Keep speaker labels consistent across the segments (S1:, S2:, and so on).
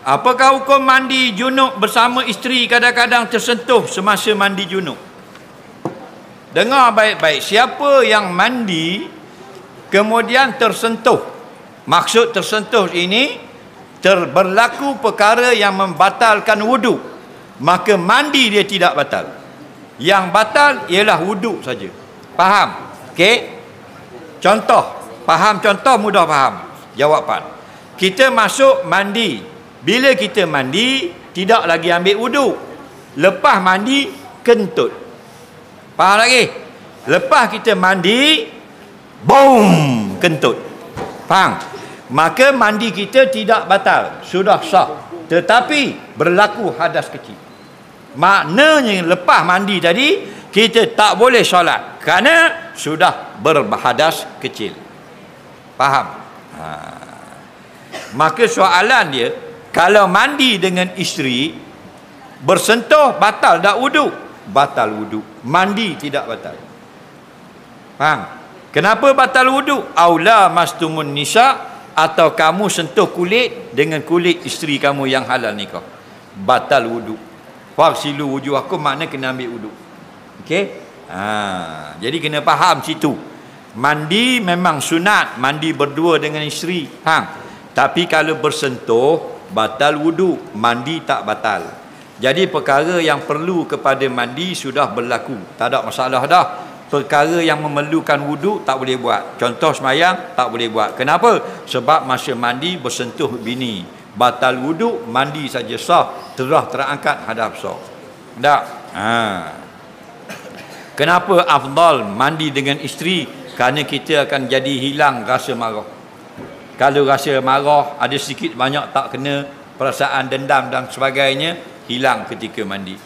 S1: Apakah hukum mandi junub bersama isteri kadang-kadang tersentuh semasa mandi junub? Dengar baik-baik, siapa yang mandi kemudian tersentuh, maksud tersentuh ini berlaku perkara yang membatalkan wuduk, maka mandi dia tidak batal. Yang batal ialah wuduk saja. Faham? Okey? Contoh, faham contoh, mudah faham. Jawapan. Kita masuk mandi. Bila kita mandi, tidak lagi ambil wuduk. Lepas mandi, kentut. Faham lagi? Lepas kita mandi, boom, kentut. Faham? Maka mandi kita tidak batal, sudah sah. Tetapi berlaku hadas kecil. Maknanya lepas mandi tadi, kita tak boleh solat kerana sudah berhadas kecil. Faham? Maka soalan dia, kalau mandi dengan isteri bersentuh, batal tak wuduk? Batal wuduk. Mandi tidak batal. Faham? Kenapa batal wuduk? Aula mastumun nisa, atau kamu sentuh kulit dengan kulit isteri kamu yang halal nikah. Batal wuduk. Fagsilu wujuhakum, makna kena ambil wuduk. Okey? Jadi kena faham situ. Mandi memang sunat, mandi berdua dengan isteri. Tapi kalau bersentuh, batal wuduk. Mandi tak batal. Jadi perkara yang perlu kepada mandi sudah berlaku, tak ada masalah dah. Perkara yang memerlukan wuduk tak boleh buat. Contoh semayang tak boleh buat. Kenapa? Sebab masa mandi bersentuh bini. Batal wuduk, mandi saja sah, terangkat hadap sah. Tak? Kenapa afdal mandi dengan isteri? Kerana kita akan jadi hilang rasa marah. Kalau rasa marah ada sedikit banyak tak kena, perasaan dendam dan sebagainya hilang ketika mandi.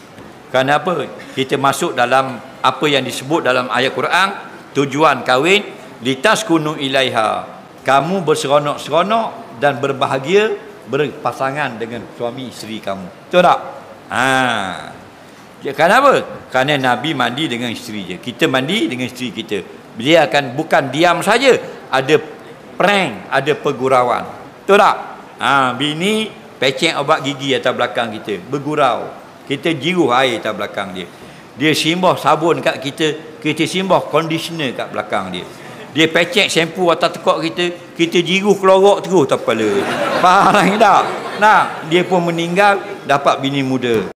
S1: Kerana apa? Kita masuk dalam apa yang disebut dalam ayat Quran, tujuan kahwin litaskunu ilaiha, kamu berseronok-seronok dan berbahagia berpasangan dengan suami isteri kamu. Betul tak? Kenapa? Kerana Nabi mandi dengan isteri je. Kita mandi dengan isteri kita. Dia akan bukan diam saja, ada prank, ada pergurauan. Betul tak? Bini pecek obat gigi atas belakang kita, bergurau. Kita jiruh air atas belakang dia. Dia simbah sabun kat kita, kita simbah conditioner kat belakang dia. Dia pecek shampoo atas tekak kita, kita jiruh kelorok terus atas kepala. Faham lagi tak? Nah, dia pun meninggal, dapat bini muda.